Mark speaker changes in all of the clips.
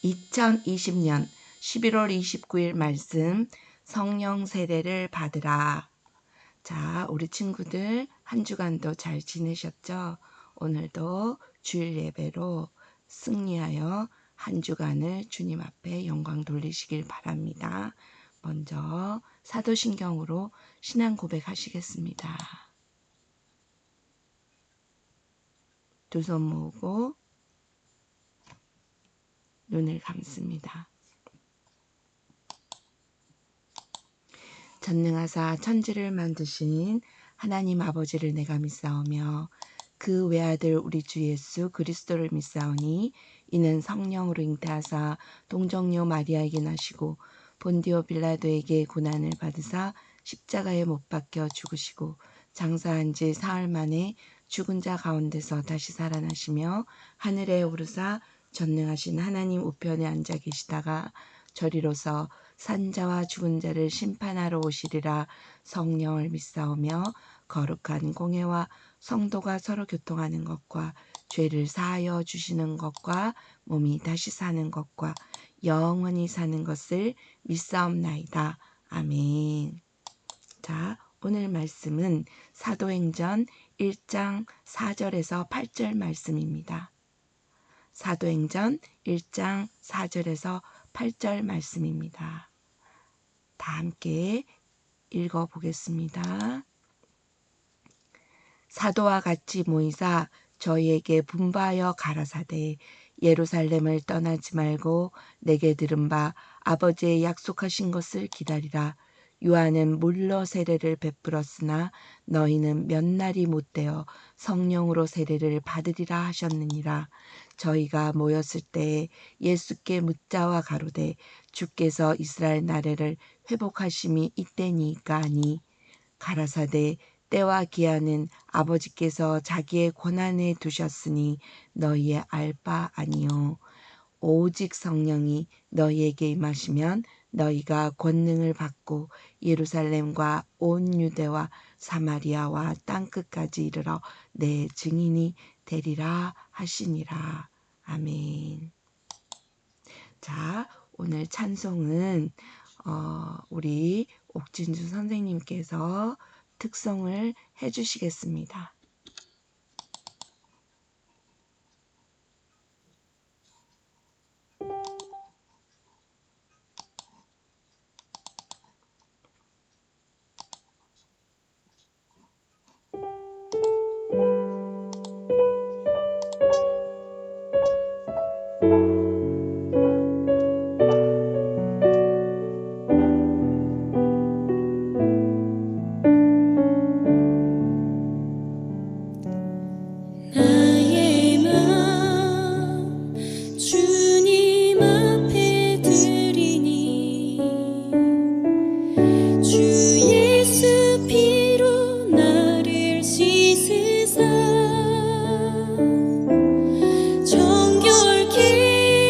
Speaker 1: 2020년 11월 29일 말씀 성령 세례를 받으라. 자, 우리 친구들 한 주간도 잘 지내셨죠? 오늘도 주일 예배로 승리하여 한 주간을 주님 앞에 영광 돌리시길 바랍니다. 먼저 사도신경으로 신앙 고백하시겠습니다. 두 손 모으고 눈을 감습니다. 전능하사 천지를 만드신 하나님 아버지를 내가 믿사오며 그 외아들 우리 주 예수 그리스도를 믿사오니 이는 성령으로 잉태하사 동정녀 마리아에게 나시고 본디오 빌라도에게 고난을 받으사 십자가에 못 박혀 죽으시고 장사한 지 사흘 만에 죽은 자 가운데서 다시 살아나시며 하늘에 오르사 전능하신 하나님 우편에 앉아 계시다가 저리로서 산자와 죽은 자를 심판하러 오시리라. 성령을 믿사오며 거룩한 공회와 성도가 서로 교통하는 것과 죄를 사하여 주시는 것과 몸이 다시 사는 것과 영원히 사는 것을 믿사옵나이다. 아멘. 자, 오늘 말씀은 사도행전 1장 4절에서 8절 말씀입니다. 사도행전 1장 4절에서 8절 말씀입니다. 다 함께 읽어보겠습니다. 사도와 같이 모이사 저희에게 분부하여 가라사대 예루살렘을 떠나지 말고 내게 들은 바 아버지의 약속하신 것을 기다리라. 요한은 물로 세례를 베풀었으나 너희는 몇 날이 못되어 성령으로 세례를 받으리라 하셨느니라. 저희가 모였을 때에 예수께 묻자와 가로되 주께서 이스라엘 나라를 회복하심이 이때니까 하니 가라사대 때와 기한은 아버지께서 자기의 권한에 두셨으니 너희의 알 바 아니요 오직 성령이 너희에게 임하시면 너희가 권능을 받고 예루살렘과 온 유대와 사마리아와 땅끝까지 이르러 내 증인이 되리라 하시니라. 아멘. 자, 오늘 찬송은 우리 옥진주 선생님께서 특송을 해주시겠습니다.
Speaker 2: 정결케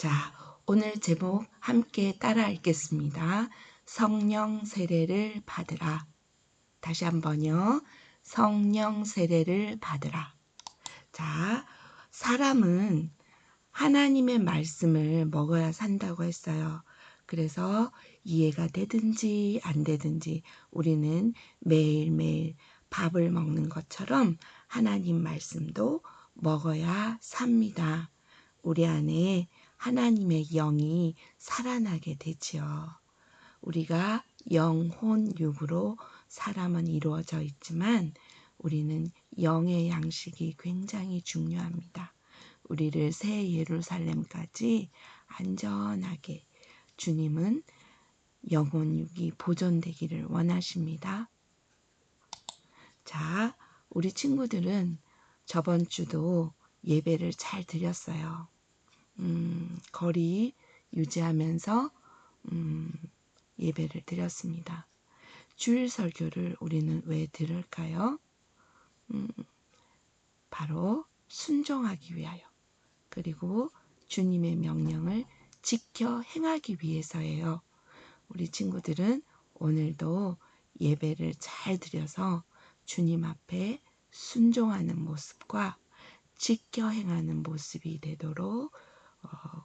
Speaker 1: 자, 오늘 제목 함께 따라 읽겠습니다. 성령 세례를 받으라. 다시 한번요. 성령 세례를 받으라. 자, 사람은 하나님의 말씀을 먹어야 산다고 했어요. 그래서 이해가 되든지 안 되든지 우리는 매일매일 밥을 먹는 것처럼 하나님 말씀도 먹어야 삽니다. 우리 안에 하나님의 영이 살아나게 되지요. 우리가 영혼 육으로 사람은 이루어져 있지만 우리는 영의 양식이 굉장히 중요합니다. 우리를 새 예루살렘까지 안전하게 주님은 영혼 육이 보존되기를 원하십니다. 자, 우리 친구들은 저번 주도 예배를 잘 드렸어요. 거리 유지하면서 예배를 드렸습니다. 주일 설교를 우리는 왜 들을까요? 바로 순종하기 위하여, 그리고 주님의 명령을 지켜 행하기 위해서예요. 우리 친구들은 오늘도 예배를 잘 드려서 주님 앞에 순종하는 모습과 지켜 행하는 모습이 되도록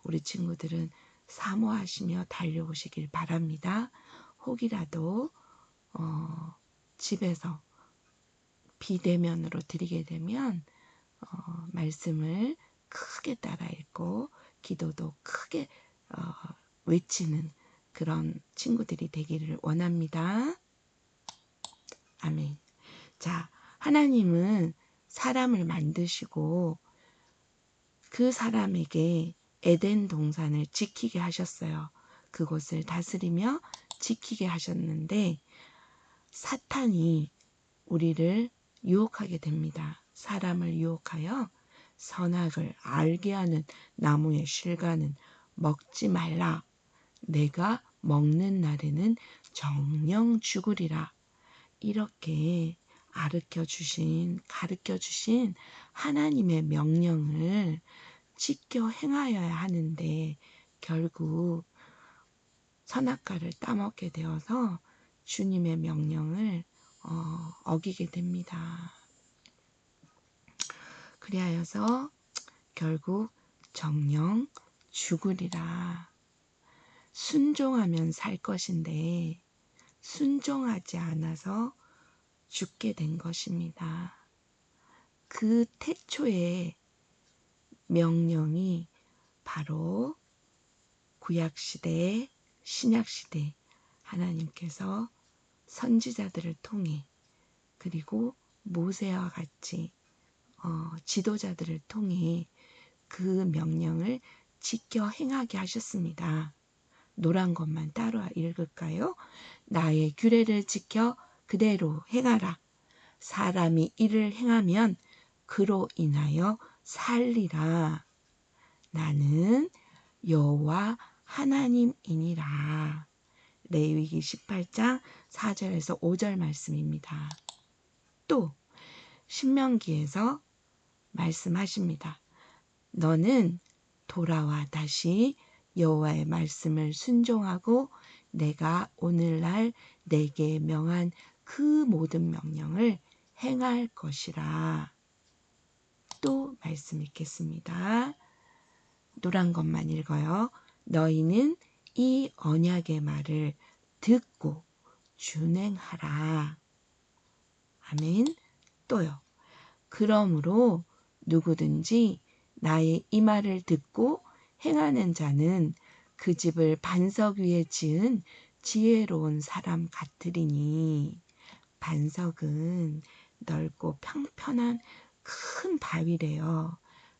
Speaker 1: 우리 친구들은 사모하시며 달려오시길 바랍니다. 혹이라도 집에서 비대면으로 드리게 되면 말씀을 크게 따라 읽고 기도도 크게 외치는 그런 친구들이 되기를 원합니다. 아멘. 자, 하나님은 사람을 만드시고 그 사람에게 에덴 동산을 지키게 하셨어요. 그곳을 다스리며 지키게 하셨는데 사탄이 우리를 유혹하게 됩니다. 사람을 유혹하여 선악을 알게 하는 나무의 실과는 먹지 말라. 내가 먹는 날에는 정령 죽으리라. 이렇게 가르쳐 주신 하나님의 명령을 지켜 행하여야 하는데 결국 선악과를 따먹게 되어서 주님의 명령을 어기게 됩니다. 그리하여서 결국 정령 죽으리라. 순종하면 살 것인데 순종하지 않아서 죽게 된 것입니다. 그 태초의 명령이 바로 구약시대, 신약시대 하나님께서 선지자들을 통해 그리고 모세와 같이 지도자들을 통해 그 명령을 지켜 행하게 하셨습니다. 노란 것만 따로 읽을까요? 나의 규례를 지켜 그대로 행하라. 사람이 이를 행하면 그로 인하여 살리라. 나는 여호와 하나님이니라. 레위기 18장 4절에서 5절 말씀입니다. 또 신명기에서 말씀하십니다. 너는 돌아와 다시 여호와의 말씀을 순종하고 내가 오늘날 내게 명한 그 모든 명령을 행할 것이라. 또 말씀 읽겠습니다. 노란 것만 읽어요. 너희는 이 언약의 말을 듣고 준행하라. 아멘. 또요. 그러므로 누구든지 나의 이 말을 듣고 행하는 자는 그 집을 반석 위에 지은 지혜로운 사람 같으리니. 반석은 넓고 평편한 큰 바위래요.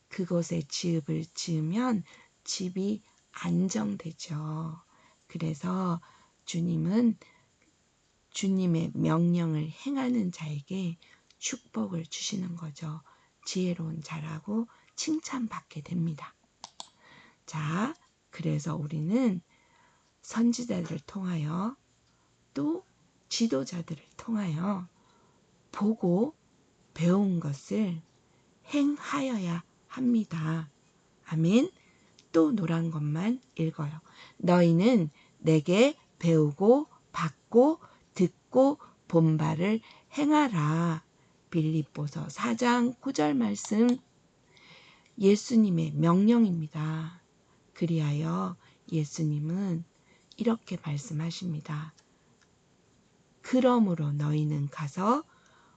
Speaker 1: 그곳에 집을 지으면 집이 안정되죠. 그래서 주님은 주님의 명령을 행하는 자에게 축복을 주시는 거죠. 지혜로운 자라고 칭찬받게 됩니다. 자, 그래서 우리는 선지자들을 통하여 또 지도자들을 통하여 보고 배운 것을 행하여야 합니다. 아멘. 또 노란 것만 읽어요. 너희는 내게 배우고 받고 듣고 본 바를 행하라. 빌립보서 4장 9절 말씀, 예수님의 명령입니다. 그리하여 예수님은 이렇게 말씀하십니다. 그러므로 너희는 가서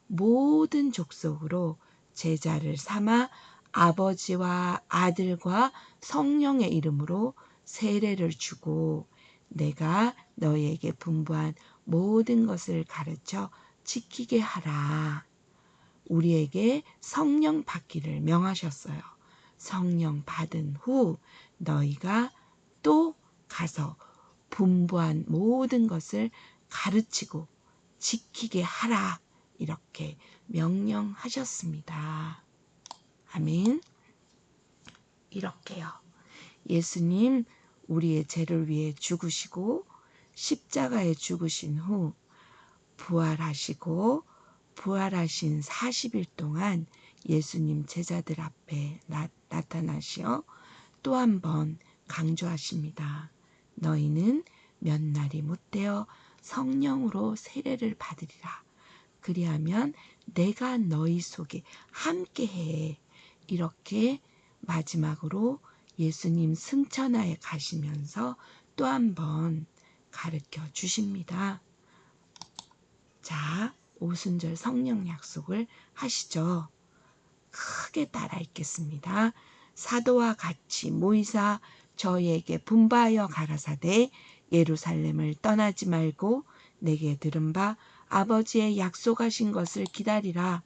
Speaker 1: 모든 족속으로 제자를 삼아 아버지와 아들과 성령의 이름으로 세례를 주고 내가 너희에게 분부한 모든 것을 가르쳐 지키게 하라. 우리에게 성령 받기를 명하셨어요. 성령 받은 후 너희가 또 가서 분부한 모든 것을 가르치고 지키게 하라. 이렇게 명령하셨습니다. 아멘. 이렇게요. 예수님 우리의 죄를 위해 죽으시고 십자가에 죽으신 후 부활하시고 부활하신 40일 동안 예수님 제자들 앞에 나타나시어 또 한 번 강조하십니다. 너희는 몇 날이 못되어 성령으로 세례를 받으리라. 그리하면 내가 너희 속에 함께해. 이렇게 마지막으로 예수님 승천하에 가시면서 또 한 번 가르쳐 주십니다. 자, 오순절 성령 약속을 하시죠. 크게 따라 읽겠습니다. 사도와 같이 모이사 저희에게 분바하여 가라사대 예루살렘을 떠나지 말고 내게 들은 바 아버지의 약속하신 것을 기다리라.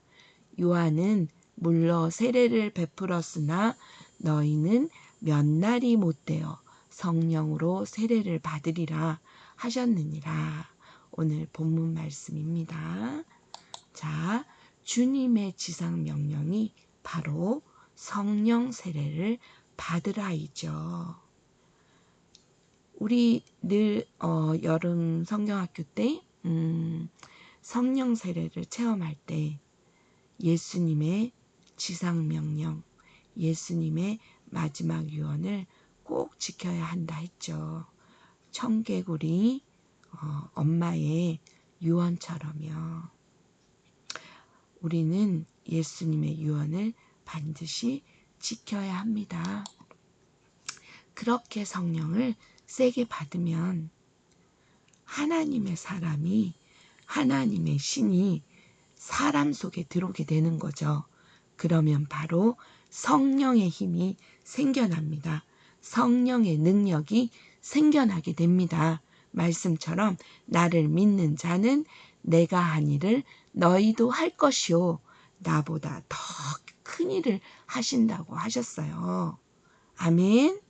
Speaker 1: 요한은 물러 세례를 베풀었으나 너희는 몇 날이 못되어 성령으로 세례를 받으리라 하셨느니라. 오늘 본문 말씀입니다. 자, 주님의 지상 명령이 바로 성령 세례를 받으라이죠. 우리 늘 여름 성경학교 때 성령 세례를 체험할 때 예수님의 지상 명령, 예수님의 마지막 유언을 꼭 지켜야 한다 했죠. 청개구리 엄마의 유언처럼요. 우리는 예수님의 유언을 반드시 지켜야 합니다. 그렇게 성령을 세게 받으면 하나님의 사람이, 하나님의 신이 사람 속에 들어오게 되는 거죠. 그러면 바로 성령의 힘이 생겨납니다. 성령의 능력이 생겨나게 됩니다. 말씀처럼 나를 믿는 자는 내가 한 일을 너희도 할 것이요 나보다 더 큰 일을 하신다고 하셨어요. 아멘.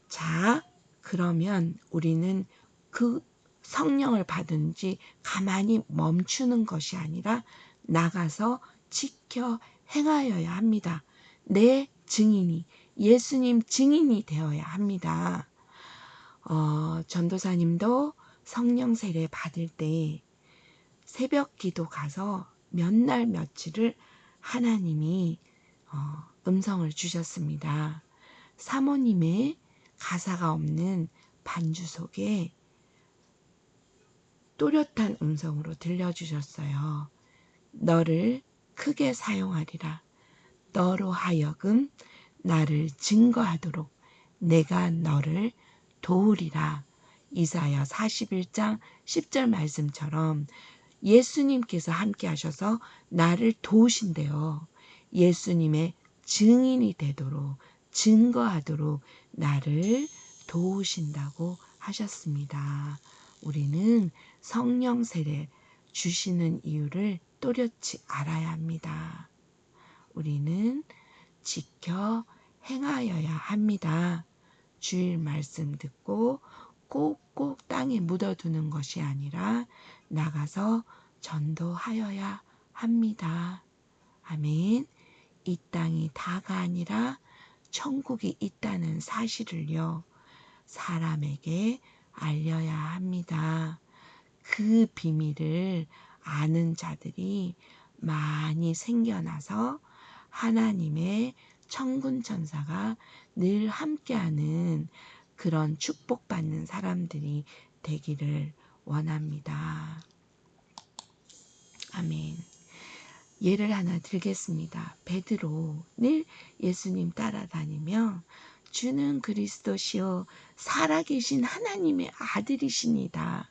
Speaker 1: 자, 그러면 우리는 그 성령을 받은 지 가만히 멈추는 것이 아니라 나가서 지켜 행하여야 합니다. 내 증인이, 예수님 증인이 되어야 합니다. 전도사님도 성령 세례 받을 때 새벽 기도 가서 몇 날 며칠을 하나님이 음성을 주셨습니다. 사모님의 가사가 없는 반주 속에 또렷한 음성으로 들려주셨어요. 너를 크게 사용하리라. 너로 하여금 나를 증거하도록 내가 너를 도우리라. 이사야 41장 10절 말씀처럼 예수님께서 함께 하셔서 나를 도우신대요. 예수님의 증인이 되도록, 증거하도록 나를 도우신다고 하셨습니다. 우리는 성령 세례 주시는 이유를 또렷이 알아야 합니다. 우리는 지켜 행하여야 합니다. 주일 말씀 듣고 꼭꼭 땅에 묻어두는 것이 아니라 나가서 전도하여야 합니다. 아멘. 이 땅이 다가 아니라 천국이 있다는 사실을요, 사람에게 알려야 합니다. 그 비밀을 아는 자들이 많이 생겨나서 하나님의 천군 천사가 늘 함께하는 그런 축복받는 사람들이 되기를 원합니다. 아멘. 예를 하나 들겠습니다. 베드로 늘 예수님 따라다니며 주는 그리스도시요 살아계신 하나님의 아들이시니다.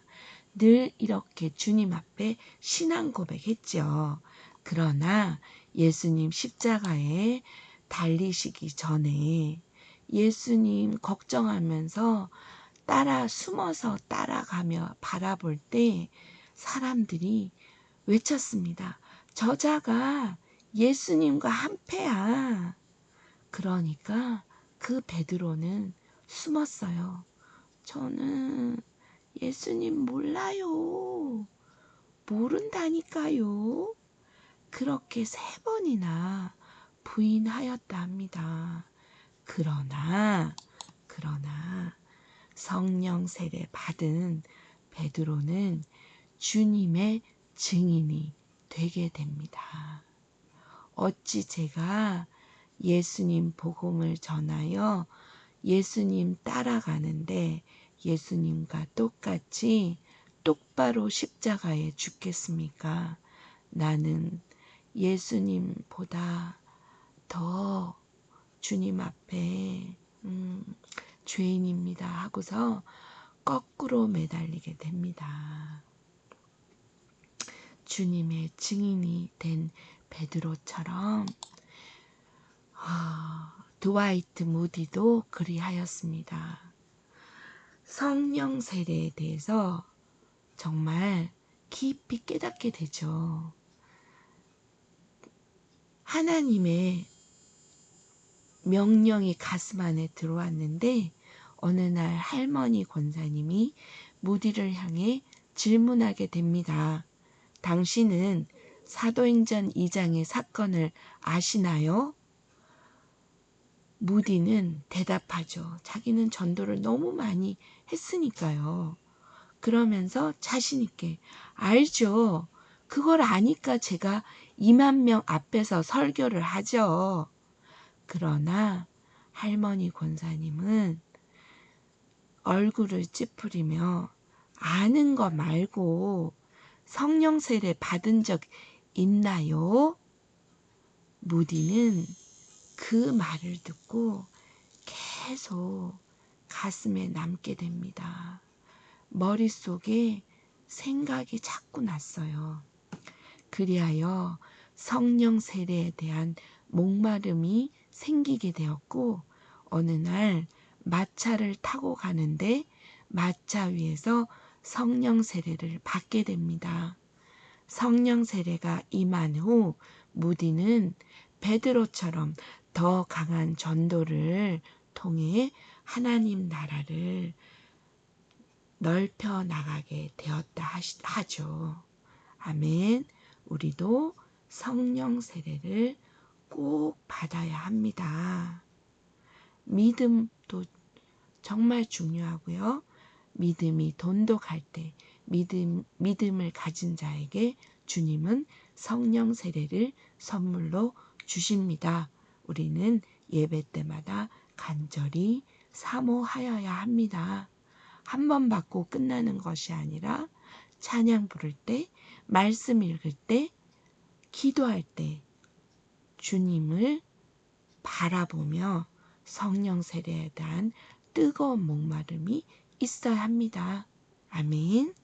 Speaker 1: 늘 이렇게 주님 앞에 신앙 고백했죠. 그러나 예수님 십자가에 달리시기 전에 예수님 걱정하면서 숨어서 따라가며 바라볼 때 사람들이 외쳤습니다. 저자가 예수님과 한패야. 그러니까 그 베드로는 숨었어요. 저는 예수님 몰라요. 모른다니까요. 그렇게 3번이나 부인하였다 합니다. 그러나 성령 세례 받은 베드로는 주님의 증인이 되게 됩니다. 어찌 제가 예수님 복음을 전하여 예수님 따라가는데 예수님과 똑같이 똑바로 십자가에 죽겠습니까? 나는 예수님보다 더 주님 앞에 죄인입니다 하고서 거꾸로 매달리게 됩니다. 주님의 증인이 된 베드로처럼 드와이트 무디도 그리하였습니다. 성령 세례에 대해서 정말 깊이 깨닫게 되죠. 하나님의 명령이 가슴 안에 들어왔는데 어느 날 할머니 권사님이 무디를 향해 질문하게 됩니다. 당신은 사도행전 2장의 사건을 아시나요? 무디는 대답하죠. 자기는 전도를 너무 많이 했으니까요. 그러면서 자신 있게 알죠. 그걸 아니까 제가 2만 명 앞에서 설교를 하죠. 그러나 할머니 권사님은 얼굴을 찌푸리며 아는 거 말고 성령 세례 받은 적 있나요? 무디는 그 말을 듣고 계속 가슴에 남게 됩니다. 머릿속에 생각이 자꾸 났어요. 그리하여 성령 세례에 대한 목마름이 생기게 되었고 어느 날 마차를 타고 가는데 마차 위에서 성령 세례를 받게 됩니다. 성령 세례가 임한 후 무디는 베드로처럼 더 강한 전도를 통해 하나님 나라를 넓혀 나가게 되었다 하죠. 아멘. 우리도 성령 세례를 꼭 받아야 합니다. 믿음도 정말 중요하고요. 믿음이 돈독할 때 믿음을 가진 자에게 주님은 성령 세례를 선물로 주십니다. 우리는 예배 때마다 간절히 사모하여야 합니다. 한 번 받고 끝나는 것이 아니라 찬양 부를 때, 말씀 읽을 때, 기도할 때 주님을 바라보며 성령 세례에 대한 뜨거운 목마름이 있어야 합니다. 아멘.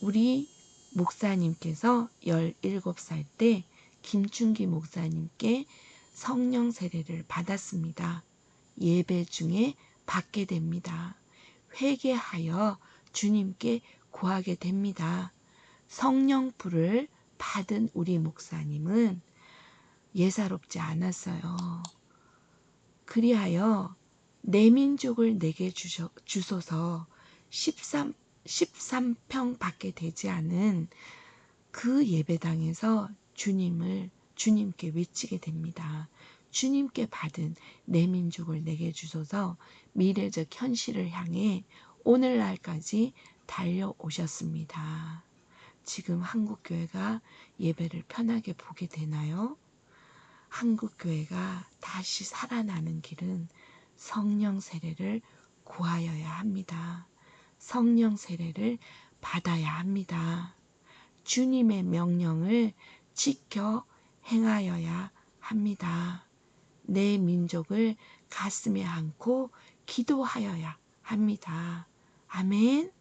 Speaker 1: 우리 목사님께서 17살 때 김춘기 목사님께 성령 세례를 받았습니다. 예배 중에 받게 됩니다. 회개하여 주님께 구하게 됩니다. 성령 불을 받은 우리 목사님은 예사롭지 않았어요. 그리하여 내 민족을 내게 주소서 13평 밖에 되지 않은 그 예배당에서 주님께 외치게 됩니다. 주님께 받은 내 민족을 내게 주소서 미래적 현실을 향해 오늘날까지 달려오셨습니다. 지금 한국교회가 예배를 편하게 보게 되나요? 한국교회가 다시 살아나는 길은 성령 세례를 구하여야 합니다. 성령 세례를 받아야 합니다. 주님의 명령을 지켜 행하여야 합니다. 내 민족을 가슴에 안고 기도하여야 합니다. 아멘.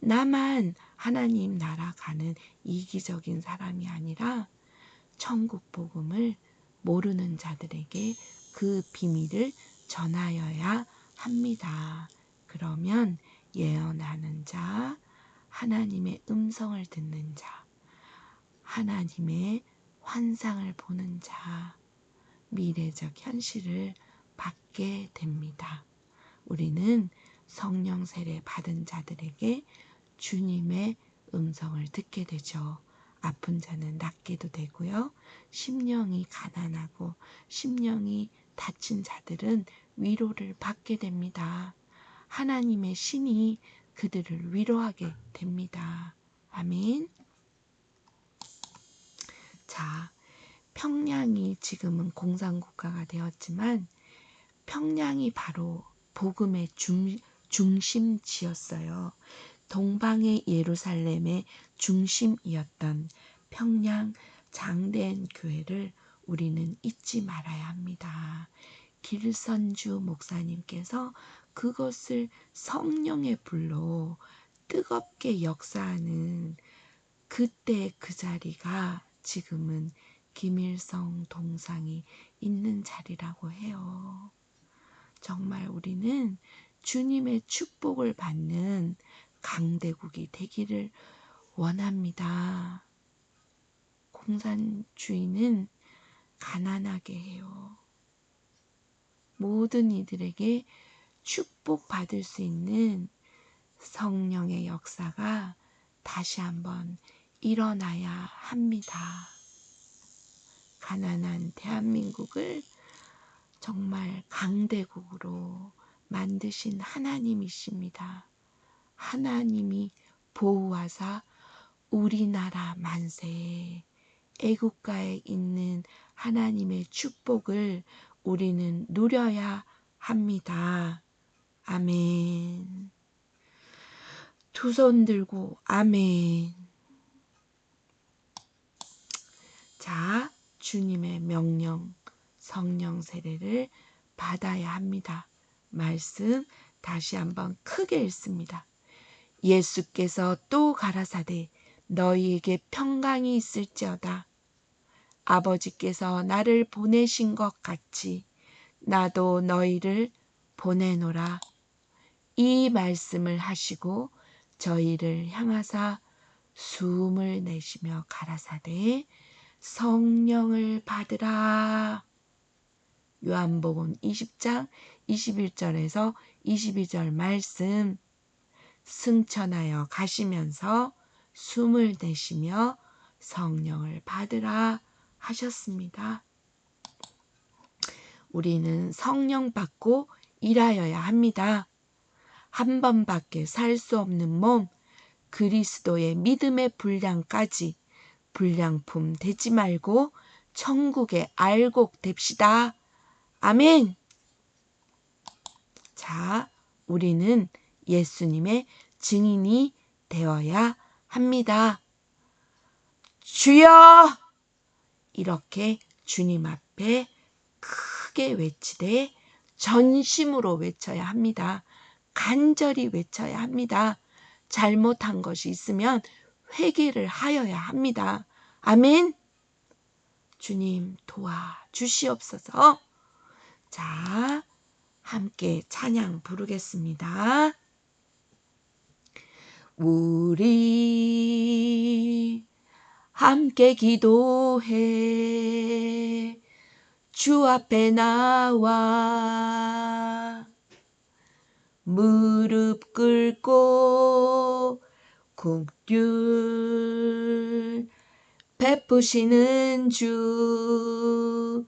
Speaker 1: 나만 하나님 나라 가는 이기적인 사람이 아니라 천국 복음을 모르는 자들에게 그 비밀을 전하여야 합니다. 그러면 예언하는 자, 하나님의 음성을 듣는 자, 하나님의 환상을 보는 자, 미래적 현실을 받게 됩니다. 우리는 성령 세례 받은 자들에게 주님의 음성을 듣게 되죠. 아픈 자는 낫게도 되고요. 심령이 가난하고 심령이 다친 자들은 위로를 받게 됩니다. 하나님의 신이 그들을 위로하게 됩니다. 아멘. 자, 평양이 지금은 공산국가가 되었지만 평양이 바로 복음의 중심지였어요. 동방의 예루살렘의 중심이었던 평양 장대한 교회를 우리는 잊지 말아야 합니다. 길선주 목사님께서 그것을 성령의 불로 뜨겁게 역사하는 그때 그 자리가 지금은 김일성 동상이 있는 자리라고 해요. 정말 우리는 주님의 축복을 받는 강대국이 되기를 원합니다. 공산주의는 가난하게 해요. 모든 이들에게 축복받을 수 있는 성령의 역사가 다시 한번 일어나야 합니다. 가난한 대한민국을 정말 강대국으로 만드신 하나님이십니다. 하나님이 보호하사 우리나라 만세에 애국가에 있는 하나님의 축복을 우리는 누려야 합니다. 아멘. 두 손 들고 아멘. 자, 주님의 명령 성령 세례를 받아야 합니다. 말씀 다시 한번 크게 읽습니다. 예수께서 또 가라사대 너희에게 평강이 있을지어다. 아버지께서 나를 보내신 것 같이 나도 너희를 보내노라. 이 말씀을 하시고 저희를 향하사 숨을 내쉬며 가라사대 성령을 받으라. 요한복음 20장 21절에서 22절 말씀 승천하여 가시면서 숨을 내쉬며 성령을 받으라 하셨습니다. 우리는 성령 받고 일하여야 합니다. 한 번밖에 살 수 없는 몸 그리스도의 믿음의 분량까지 불량품 되지 말고 천국의 알곡 됩시다. 아멘. 자, 우리는 예수님의 증인이 되어야 합니다. 주여! 이렇게 주님 앞에 크게 외치되 전심으로 외쳐야 합니다. 간절히 외쳐야 합니다. 잘못한 것이 있으면 회개를 하여야 합니다. 아멘. 주님 도와주시옵소서. 자, 함께 찬양 부르겠습니다. 우리 함께 기도해 주 앞에 나와 무릎 꿇고 국률 베푸시는 주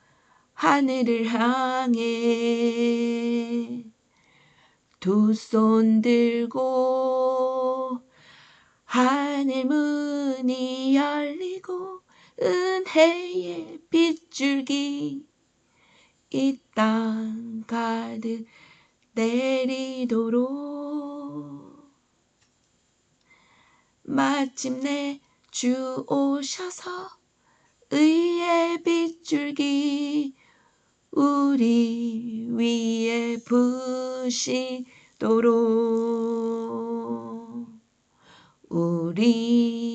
Speaker 1: 하늘을 향해 두 손 들고 하늘 문이 열리고 은혜의 빛 빗줄기 이 땅 가득 내리도록 마침내 주 오셔서 의의 빗줄기 우리 위에 부시도록 우리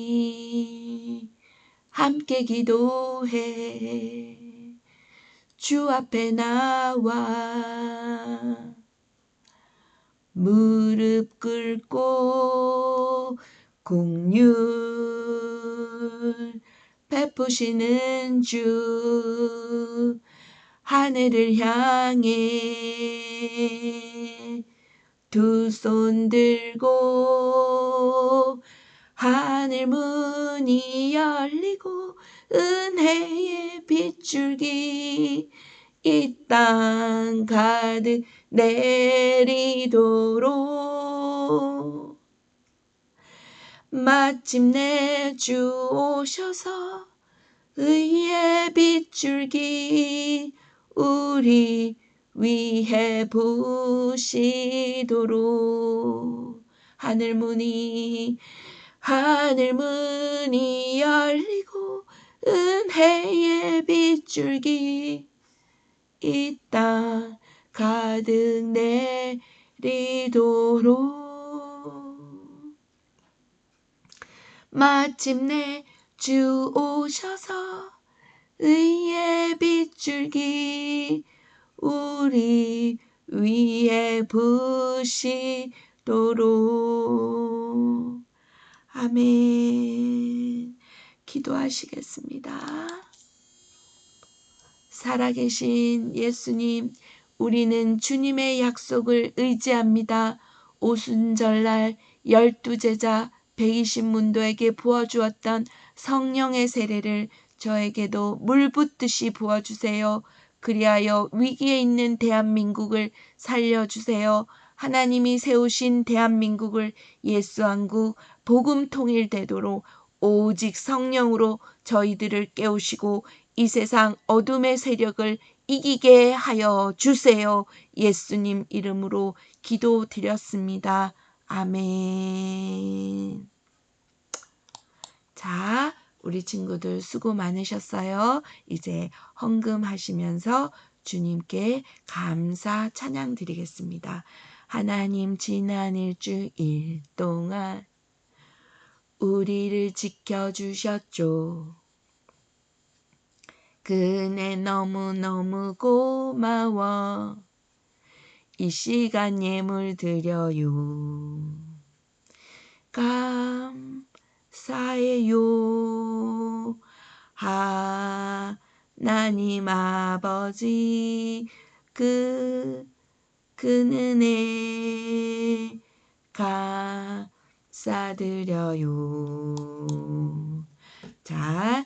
Speaker 1: 함께 기도해 주 앞에 나와 무릎 꿇고 긍휼 베푸시는 주 하늘을 향해 두 손 들고 하늘 문이 열리고 은혜의 빗줄기 이 땅 가득 내리도록 마침내 주 오셔서 의의 빗줄기 우리 위해 부시도록 하늘 문이 열리고 은혜의 빗줄기 이 땅 가득 내리도록 마침내 주 오셔서 의의 빗줄기 우리 위에 부시도록 아멘. 기도하시겠습니다. 살아계신 예수님, 우리는 주님의 약속을 의지합니다. 오순절날 12제자 120문도에게 부어주었던 성령의 세례를 저에게도 물 붓듯이 부어주세요. 그리하여 위기에 있는 대한민국을 살려주세요. 하나님이 세우신 대한민국을 예수한국 복음 통일되도록 오직 성령으로 저희들을 깨우시고 이 세상 어둠의 세력을 이기게 하여 주세요. 예수님 이름으로 기도드렸습니다. 아멘. 자, 우리 친구들 수고 많으셨어요. 이제 헌금하시면서 주님께 감사 찬양 드리겠습니다. 하나님 지난 일주일 동안 우리를 지켜주셨죠. 그네 너무너무 고마워. 이 시간 예물 드려요. 감사해요. 하나님 아버지 그 은혜 감사드려요. 자,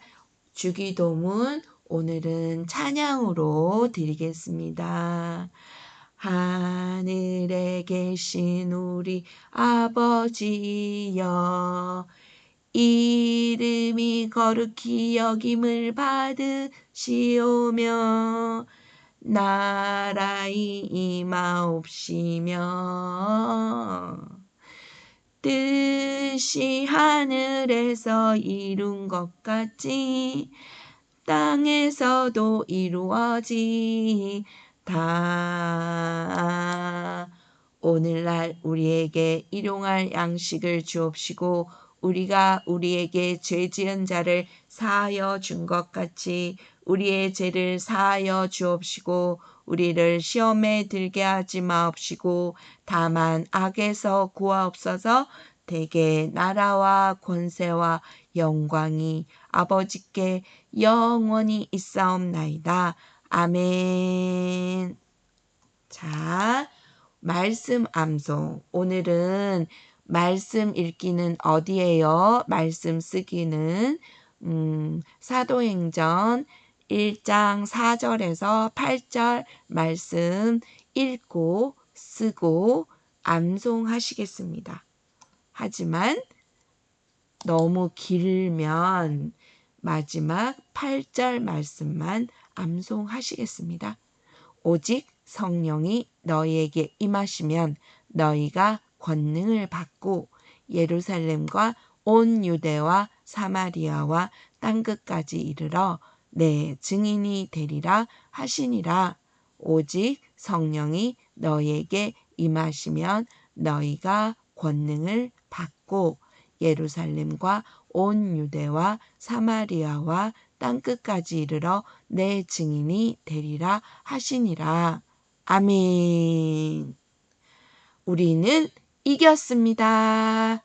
Speaker 1: 주기도문 오늘은 찬양으로 드리겠습니다. 하늘에 계신 우리 아버지여 이름이 거룩히 여김을 받으시오며 나라의 임하옵시며 뜻이 하늘에서 이룬 것 같이 땅에서도 이루어지다. 오늘날 우리에게 일용할 양식을 주옵시고 우리가 우리에게 죄 지은 자를 사하여 준 것 같이 우리의 죄를 사하여 주옵시고 우리를 시험에 들게 하지 마옵시고 다만 악에서 구하옵소서. 대개 나라와 권세와 영광이 아버지께 영원히 있사옵나이다. 아멘. 자, 말씀 암송. 오늘은 말씀 읽기는 어디예요? 말씀 쓰기는 사도행전 1장 4절에서 8절 말씀 읽고 쓰고 암송하시겠습니다. 하지만 너무 길면 마지막 8절 말씀만 암송하시겠습니다. 오직 성령이 너희에게 임하시면 너희가 권능을 받고 예루살렘과 온 유대와 사마리아와 땅끝까지 이르러 내 증인이 되리라 하시니라. 오직 성령이 너희에게 임하시면 너희가 권능을 받고 예루살렘과 온 유대와 사마리아와 땅끝까지 이르러 내 증인이 되리라 하시니라. 아멘. 우리는 이겼습니다.